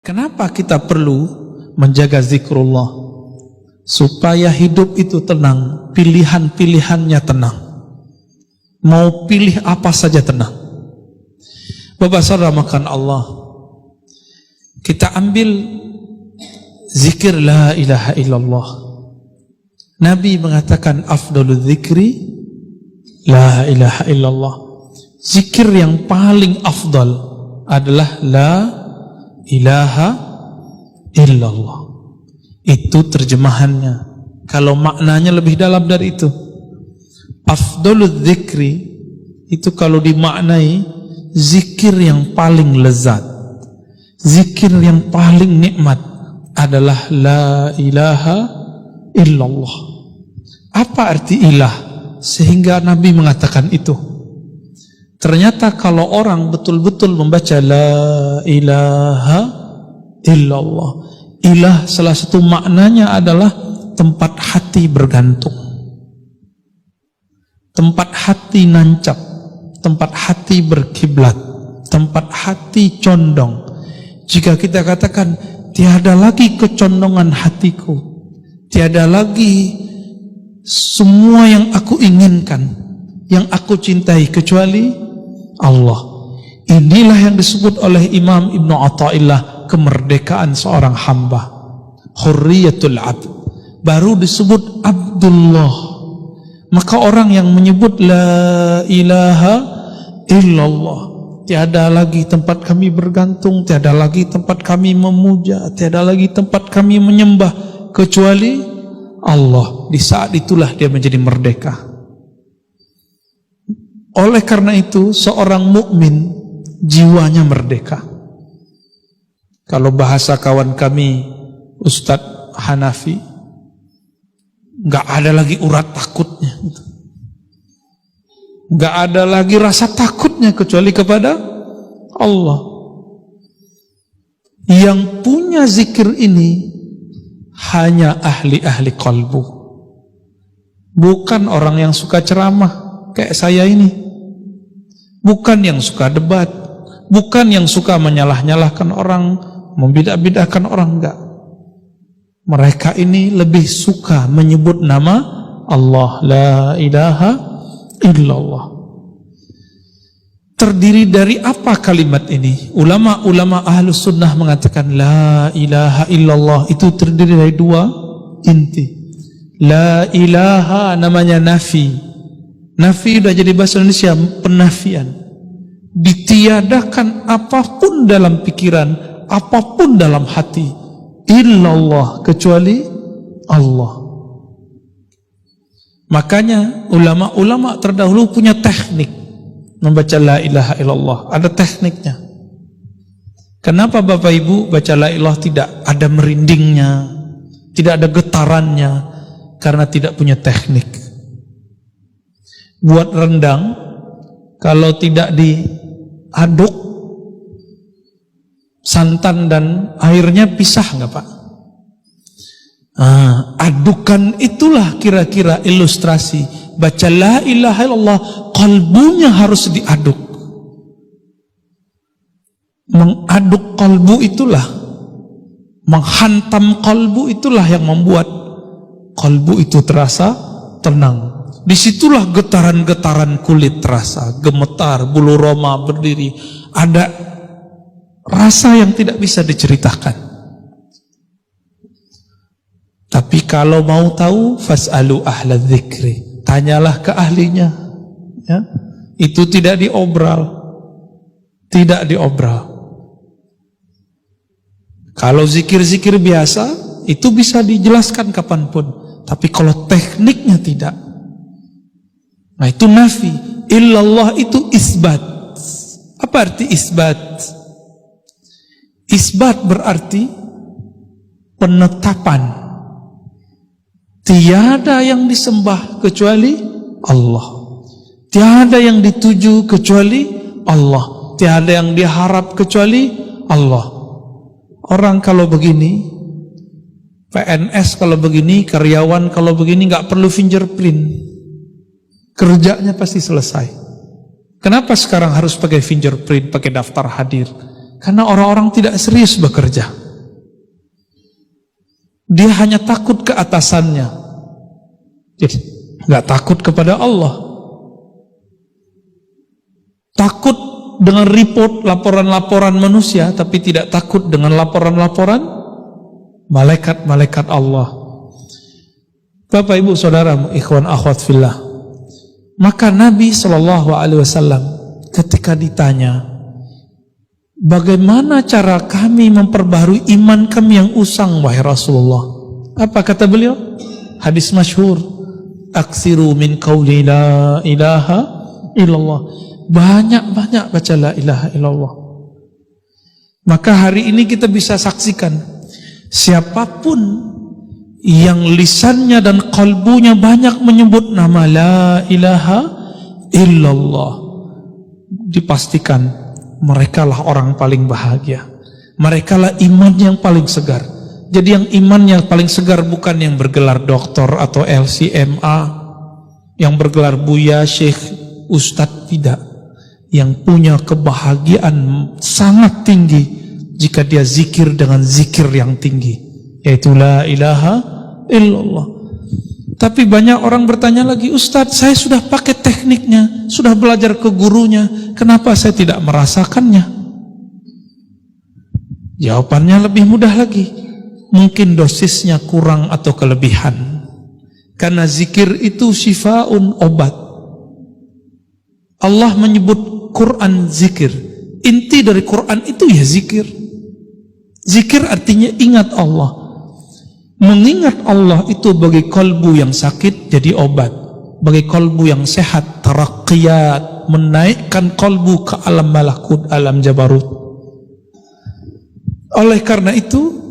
Kenapa kita perlu menjaga zikrullah? Supaya hidup itu tenang, pilihan-pilihannya tenang. Mau pilih apa saja tenang. Bapak saudara makan Allah, kita ambil zikir la ilaha illallah. Nabi mengatakan afdalul zikri la ilaha illallah. Zikir yang paling afdal adalah la ilaha illallah. Itu terjemahannya. Kalau maknanya lebih dalam dari itu, afdalul zikri itu kalau dimaknai zikir yang paling lezat, zikir yang paling nikmat adalah la ilaha illallah. Apa arti ilah sehingga Nabi mengatakan itu? Ternyata kalau orang betul-betul membaca la ilaha illallah, ilah salah satu maknanya adalah tempat hati bergantung, tempat hati nancap, tempat hati berkiblat, tempat hati condong. Jika kita katakan tiada lagi kecondongan hatiku, tiada lagi semua yang aku inginkan, yang aku cintai kecuali Allah. Inilah yang disebut oleh Imam Ibnu Athaillah kemerdekaan seorang hamba, hurriyatul abd. Baru disebut Abdullah. Maka orang yang menyebut la ilaha illallah, tiada lagi tempat kami bergantung, tiada lagi tempat kami memuja, tiada lagi tempat kami menyembah kecuali Allah. Di saat itulah dia menjadi merdeka. Oleh karena itu seorang mukmin jiwanya merdeka. Kalau bahasa kawan kami Ustadz Hanafi, nggak ada lagi urat takutnya, nggak ada lagi rasa takutnya kecuali kepada Allah. Yang punya zikir ini hanya ahli-ahli qalbu, bukan orang yang suka ceramah kayak saya ini, bukan yang suka debat, bukan yang suka menyalah-nyalahkan orang, membidah-bidahkan orang, enggak. Mereka ini lebih suka menyebut nama Allah, la ilaha illallah. Terdiri dari apa kalimat ini? Ulama-ulama ahlus sunnah mengatakan la ilaha illallah itu terdiri dari dua inti. La ilaha namanya nafi. Nafi sudah jadi bahasa Indonesia, penafian. Ditiadakan apapun dalam pikiran, apapun dalam hati, illallah kecuali Allah. Makanya ulama-ulama terdahulu punya teknik membaca la ilaha illallah, ada tekniknya. Kenapa Bapak Ibu baca la ilaha tidak ada merindingnya, tidak ada getarannya? Karena tidak punya teknik. Buat rendang, kalau tidak diaduk santan dan airnya pisah nggak Pak? Adukan itulah kira-kira ilustrasi baca la ilaha illallah, kalbunya harus diaduk. Mengaduk kalbu itulah, menghantam kalbu itulah yang membuat kalbu itu terasa tenang. Disitulah getaran-getaran kulit terasa, gemetar, bulu roma berdiri, ada rasa yang tidak bisa diceritakan. Tapi kalau mau tahu, fas'alu ahla dzikri, tanyalah ke ahlinya, ya. Itu tidak diobral, tidak diobral. Kalau zikir-zikir biasa itu bisa dijelaskan kapanpun, tapi kalau tekniknya tidak. Nah itu nafi. Illallah itu isbat. Apa arti isbat? Isbat berarti penetapan. Tiada yang disembah kecuali Allah, tiada yang dituju kecuali Allah, tiada yang diharap kecuali Allah. Orang kalau begini, PNS kalau begini, karyawan kalau begini, nggak perlu fingerprint, kerjanya pasti selesai. Kenapa sekarang harus pakai fingerprint, pakai daftar hadir? Karena orang-orang tidak serius bekerja. Dia hanya takut ke atasannya. Jadi nggak takut kepada Allah. Takut dengan report laporan-laporan manusia, tapi tidak takut dengan laporan-laporan malaikat-malaikat Allah. Bapak ibu saudara, ikhwan akhwat fillah. Maka Nabi SAW ketika ditanya, bagaimana cara kami memperbaharui iman kami yang usang wahai Rasulullah? Apa kata beliau? Hadis masyhur, aksiru min qawli la ilaha illallah. Banyak-banyak baca la ilaha illallah. Maka hari ini kita bisa saksikan, siapapun yang lisannya dan kalbunya banyak menyebut nama la ilaha illallah, dipastikan merekalah orang paling bahagia. Merekalah iman yang paling segar. Jadi yang iman yang paling segar bukan yang bergelar doktor atau LCMA, yang bergelar buya, syekh, ustadz, tidak. Yang punya kebahagiaan sangat tinggi jika dia zikir dengan zikir yang tinggi, yaitu la ilaha illallah. Tapi banyak orang bertanya lagi, Ustadz, saya sudah pakai tekniknya, sudah belajar ke gurunya, kenapa saya tidak merasakannya? Jawabannya lebih mudah lagi. Mungkin dosisnya kurang atau kelebihan. Karena zikir itu syifaun, obat. Allah menyebut Quran zikir. Inti dari Quran itu ya zikir. Zikir artinya ingat Allah. Mengingat Allah itu bagi kalbu yang sakit jadi obat. Bagi kalbu yang sehat, taraqqiyat, menaikkan kalbu ke alam malakut, alam jabarut. Oleh karena itu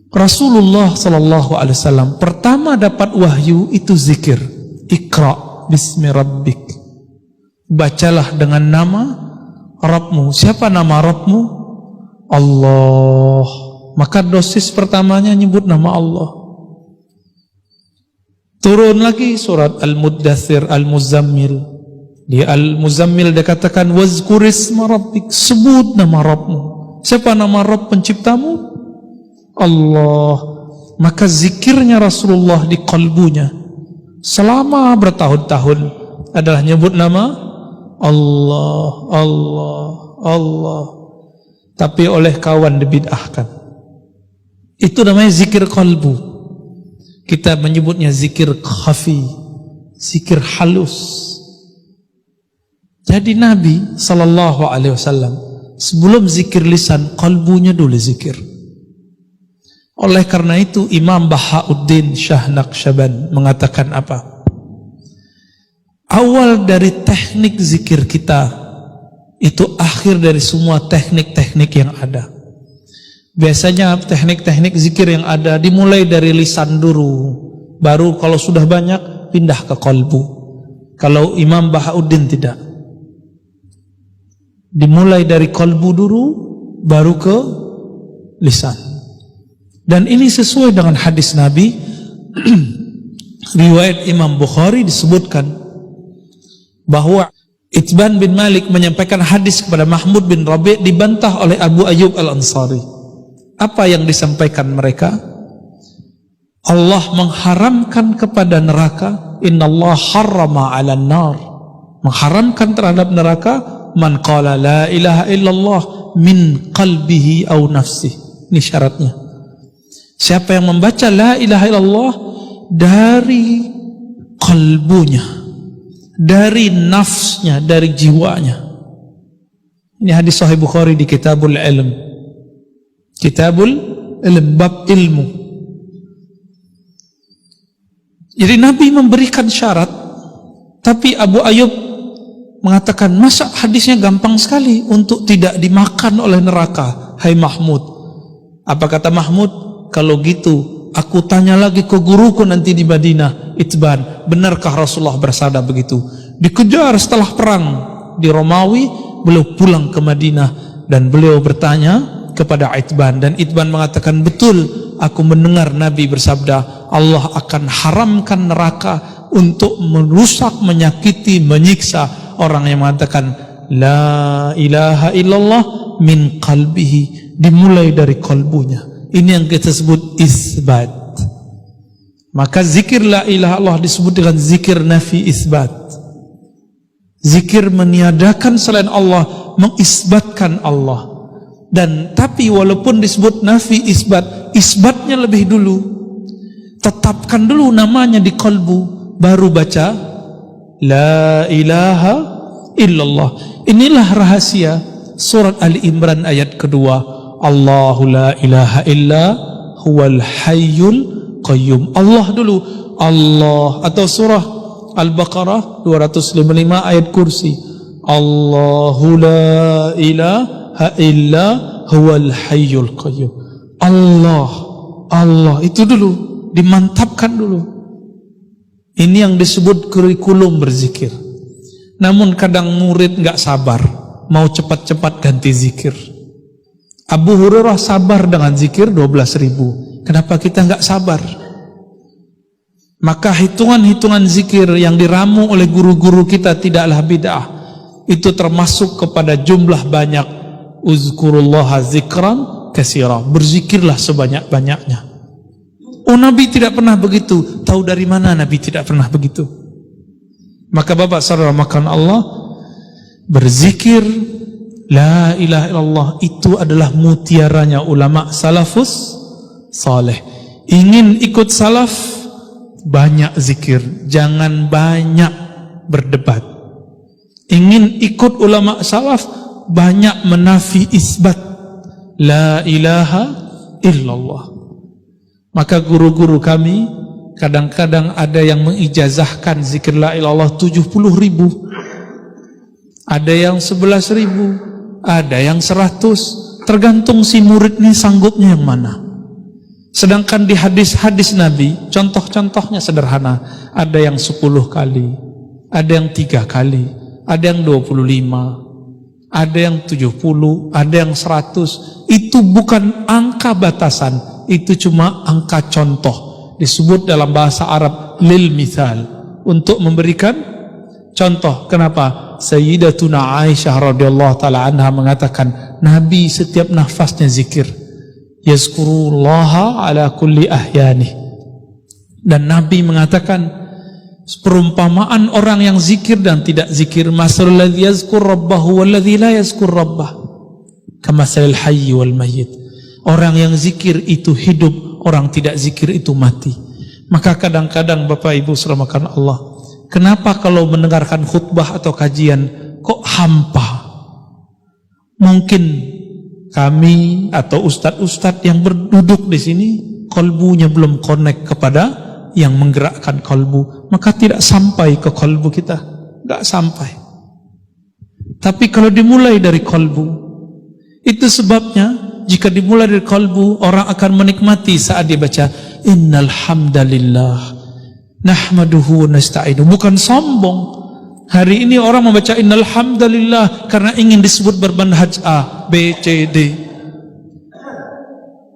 Rasulullah SAW pertama dapat wahyu itu zikir. Iqra bismi rabbik. Bacalah dengan nama Rabbmu. Siapa nama Rabbmu? Allah. Maka dosis pertamanya nyebut nama Allah. Turun lagi surat Al-Muddathir, Al-Muzammil. Di Al-Muzammil dia katakan wazkurisma rabbik, sebut nama Rabbmu. Siapa nama Rabb penciptamu? Allah. Maka zikirnya Rasulullah di kalbunya selama bertahun-tahun adalah nyebut nama Allah, Allah, Allah. Tapi oleh kawan dibid'ahkan. Itu namanya zikir kalbu. Kita menyebutnya zikir khafi, zikir halus. Jadi Nabi SAW sebelum zikir lisan, kalbunya dulu zikir. Oleh karena itu Imam Bahauddin Shah Naqsyaband mengatakan apa? Awal dari teknik zikir kita itu akhir dari semua teknik-teknik yang ada. Biasanya teknik-teknik zikir yang ada dimulai dari lisan dulu, baru kalau sudah banyak pindah ke kalbu. Kalau Imam Bahauddin tidak, dimulai dari kalbu dulu baru ke lisan. Dan ini sesuai dengan hadis Nabi. Riwayat Imam Bukhari disebutkan bahwa Itban bin Malik menyampaikan hadis kepada Mahmud bin Rabi' dibantah oleh Abu Ayyub Al-Ansari. Apa yang disampaikan mereka? Allah mengharamkan kepada neraka, innallaha harrama 'alan nar. Mengharamkan terhadap neraka man qala la ilaha illallah min qalbihi aw nafsihi. Ini syaratnya. Siapa yang membaca la ilaha illallah dari kalbunya, dari nafsnya, dari jiwanya. Ini hadis Sahih Bukhari di Kitabul Ilm. Kitabul Ilm, bab ilmu. Jadi Nabi memberikan syarat, tapi Abu Ayyub mengatakan, masa hadisnya gampang sekali untuk tidak dimakan oleh neraka, hai Mahmud. Apa kata Mahmud? Kalau gitu, aku tanya lagi ke guruku nanti di Madinah, Itban, benarkah Rasulullah bersabda begitu? Dikejar setelah perang di Romawi, beliau pulang ke Madinah dan beliau bertanya kepada Itban, dan Itban mengatakan, betul, aku mendengar Nabi bersabda, Allah akan haramkan neraka untuk merusak, menyakiti, menyiksa orang yang mengatakan la ilaha illallah min qalbihi, dimulai dari kalbunya. Ini yang kita sebut isbat. Maka zikir la ilaha illallah disebut dengan zikir nafi isbat. Zikir meniadakan selain Allah, mengisbatkan Allah. Dan tapi walaupun disebut nafi isbat, isbatnya lebih dulu. Tetapkan dulu namanya di kalbu, baru baca la ilaha illallah. Inilah rahasia surat Ali Imran ayat kedua. Allahu la ilaha illa huwal hayyul qayyum. Allah dulu, Allah. Atau surah Al-Baqarah 255 ayat kursi. Allahu la ilaha illa huwal hayyul qayyum. Allah, Allah itu dulu, dimantapkan dulu. Ini yang disebut kurikulum berzikir. Namun kadang murid nggak sabar, mau cepat-cepat ganti zikir. Abu Hurairah sabar dengan zikir 12.000. Kenapa kita nggak sabar? Maka hitungan-hitungan zikir yang diramu oleh guru-guru kita tidaklah bid'ah. Itu termasuk kepada jumlah banyak. Uzkurullaha zikran katsira. Berzikirlah sebanyak-banyaknya. Oh, Nabi tidak pernah begitu. Tahu dari mana Nabi tidak pernah begitu? Maka Bapak saudara makan Allah, berzikir la ilaha illallah itu adalah mutiaranya ulama salafus saleh. Ingin ikut salaf, banyak zikir, jangan banyak berdebat. Ingin ikut ulama salaf, banyak menafi isbat la ilaha illallah. Maka guru-guru kami kadang-kadang ada yang mengijazahkan zikir la ilallah 70.000, ada yang 11.000, ada yang 100, tergantung si murid ini sanggupnya yang mana. Sedangkan di hadis-hadis Nabi, contoh-contohnya sederhana, ada yang 10 kali, ada yang 3 kali, ada yang 25, ada yang 70, ada yang 100. Itu bukan angka batasan, itu cuma angka contoh. Disebut dalam bahasa Arab lil mithal, untuk memberikan contoh. Kenapa? Sayyidatuna Aisyah radhiyallahu taala anha mengatakan, Nabi setiap nafasnya zikir, yazkurullaha ala kulli ahyani. Dan Nabi mengatakan perumpamaan orang yang zikir dan tidak zikir, masalul ladzi yazkur rabbahu wal ladzi la yazkur rabbah kamasalil hayy wal mayyit. Orang yang zikir itu hidup, orang tidak zikir itu mati. Maka kadang-kadang Bapak Ibu saudara Allah, kenapa kalau mendengarkan khutbah atau kajian kok hampa? Mungkin kami atau ustadz-ustadz yang berduduk di sini kolbunya belum connect kepada yang menggerakkan kolbu, maka tidak sampai ke kolbu kita, tidak sampai. Tapi kalau dimulai dari kolbu, itu sebabnya jika dimulai dari kalbu, orang akan menikmati saat dia baca innal hamdalillah nahmaduhu wa nasta'inu. Bukan sombong. Hari ini orang membaca innal hamdalillah karena ingin disebut bermanhaj A, B, C, D.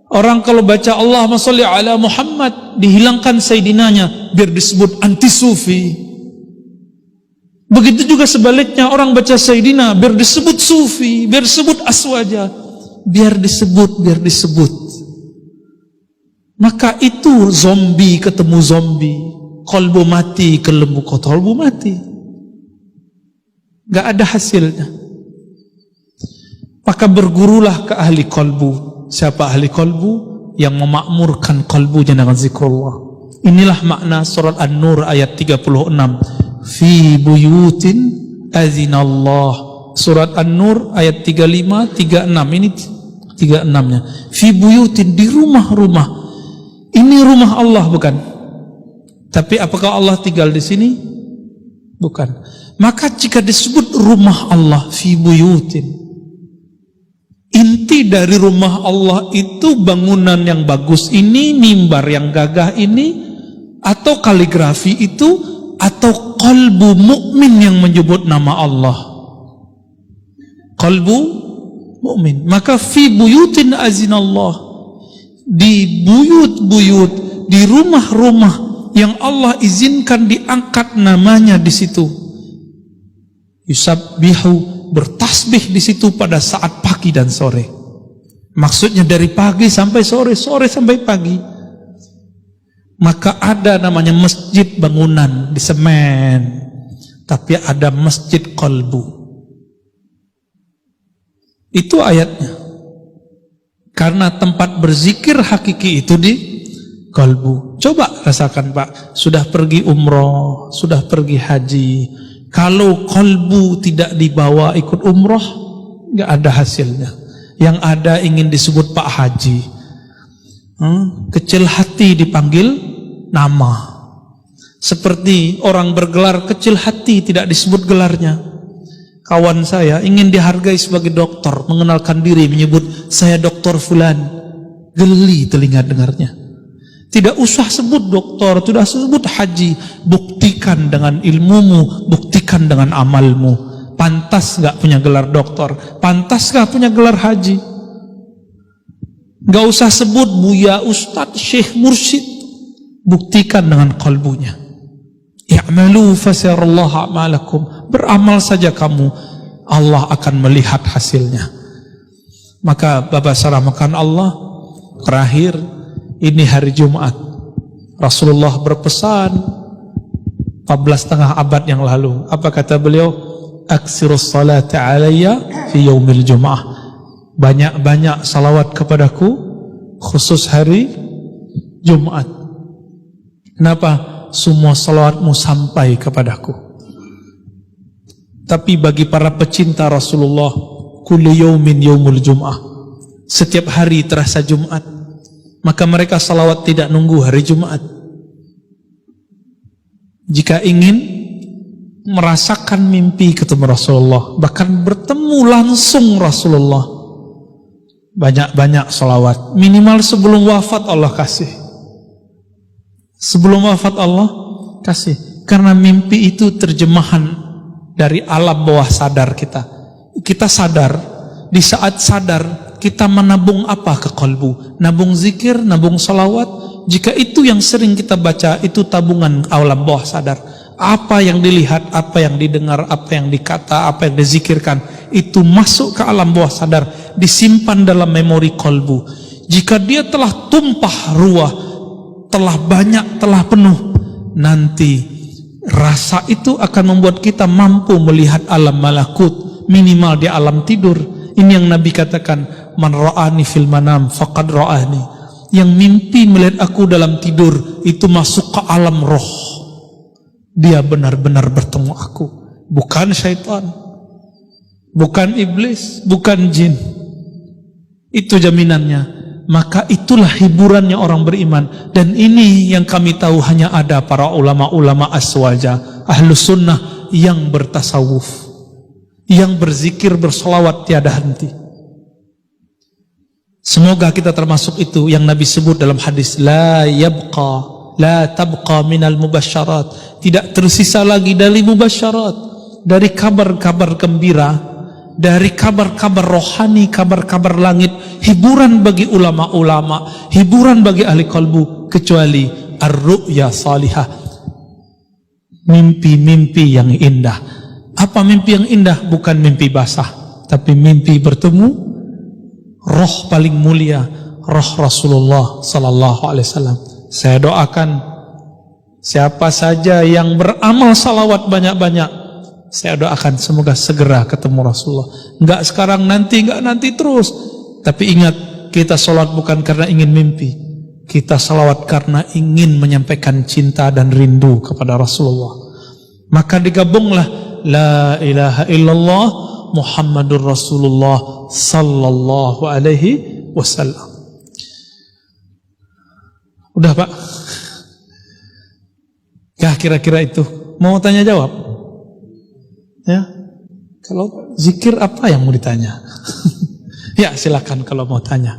Orang kalau baca Allahumma sholli ala Muhammad, dihilangkan sayyidinanya biar disebut anti sufi. Begitu juga sebaliknya, orang baca sayyidina biar disebut sufi, biar disebut aswaja. Biar disebut. Maka itu zombie ketemu zombie, kolbu mati ke lembu kolbu mati, gak ada hasilnya. Maka bergurulah ke ahli kolbu. Siapa ahli kolbu? Yang memakmurkan kolbunya dengan zikrullah. Inilah makna surat An-Nur ayat 36. Fi buyutin azinallah. Surat An-Nur ayat 35, 36. Ini 36-nya. Fi buyutin, di rumah-rumah. Ini rumah Allah bukan? Tapi apakah Allah tinggal di sini? Bukan. Maka jika disebut rumah Allah fi buyutin, inti dari rumah Allah itu bangunan yang bagus ini, mimbar yang gagah ini, atau kaligrafi itu, atau qalbu mukmin yang menyebut nama Allah. Qalbu mukmin. Maka fi buyutin azinallah, di buyut-buyut, di rumah-rumah yang Allah izinkan diangkat namanya di situ. Yusabbihu bertasbih di situ pada saat pagi dan sore. Maksudnya dari pagi sampai sore, sore sampai pagi. Maka ada namanya masjid bangunan di semen, tapi ada masjid qalbu. Itu ayatnya. Karena tempat berzikir hakiki itu di qalbu. Coba rasakan Pak, sudah pergi umroh, sudah pergi haji. Kalau qalbu tidak dibawa ikut umroh, nggak ada hasilnya. Yang ada ingin disebut Pak Haji. Kecil hati dipanggil nama. Seperti orang bergelar kecil hati tidak disebut gelarnya. Kawan saya ingin dihargai sebagai dokter, mengenalkan diri, menyebut saya dokter fulan. Geli telinga dengarnya. Tidak usah sebut dokter, tidak usah sebut haji. Buktikan dengan ilmumu, buktikan dengan amalmu. Pantas gak punya gelar dokter, pantas gak punya gelar haji. Gak usah sebut buya, ustadz, syekh, mursyid. Buktikan dengan qalbunya. I'malu fasayarallahu a'malakum. Beramal saja kamu, Allah akan melihat hasilnya. Maka Bapak saramakan Allah, terakhir ini hari Jumat. Rasulullah berpesan 14,5 abad yang lalu. Apa kata beliau? Aksirus salata alayya fi yaumil jum'ah. Banyak-banyak salawat kepadaku khusus hari Jumat. Kenapa? Semua salawatmu sampai kepadaku. Tapi bagi para pecinta Rasulullah, kullu yaumin yaumul jum'ah. Setiap hari terasa Jumat. Maka mereka salawat tidak nunggu hari Jumat. Jika ingin merasakan mimpi ketemu Rasulullah, bahkan bertemu langsung Rasulullah, banyak-banyak salawat. Minimal sebelum wafat Allah kasih. Sebelum wafat Allah kasih. Karena mimpi itu terjemahan dari alam bawah sadar kita. Kita sadar, di saat sadar kita menabung apa ke kalbu? Nabung zikir, nabung salawat. Jika itu yang sering kita baca, itu tabungan alam bawah sadar. Apa yang dilihat, apa yang didengar, apa yang dikata, apa yang dizikirkan, itu masuk ke alam bawah sadar, disimpan dalam memori kalbu. Jika dia telah tumpah ruah, telah banyak, telah penuh, nanti rasa itu akan membuat kita mampu melihat alam malakut, minimal di alam tidur. Ini yang Nabi katakan, man ra'ani fil manam faqad ra'ani. Yang mimpi melihat aku dalam tidur, itu masuk ke alam roh. Dia benar-benar bertemu aku. Bukan syaitan, bukan iblis, bukan jin. Itu jaminannya. Maka itulah hiburannya orang beriman. Dan ini yang kami tahu hanya ada para ulama-ulama aswaja, ahlus sunnah yang bertasawuf, yang berzikir, bersolawat tiada henti. Semoga kita termasuk itu yang Nabi sebut dalam hadis, la tabqa minal mubasyarat. Tidak tersisa lagi dari mubasyarat, dari kabar-kabar gembira, dari kabar-kabar rohani, kabar-kabar langit, hiburan bagi ulama-ulama, hiburan bagi ahli kalbu, kecuali ar-ru'ya salihah, mimpi-mimpi yang indah. Apa mimpi yang indah? Bukan mimpi basah, tapi mimpi bertemu roh paling mulia, roh Rasulullah sallallahu alaihi wasallam. Saya doakan siapa saja yang beramal salawat banyak-banyak, saya doakan semoga segera ketemu Rasulullah. Enggak sekarang, nanti, enggak nanti terus. Tapi ingat, kita salat bukan karena ingin mimpi. Kita salawat karena ingin menyampaikan cinta dan rindu kepada Rasulullah. Maka digabunglah la ilaha illallah Muhammadur Rasulullah sallallahu alaihi wasallam. Udah Pak? Ya kira-kira itu. Mau tanya jawab? Ya. Kalau zikir apa yang mau ditanya? Ya silakan kalau mau tanya.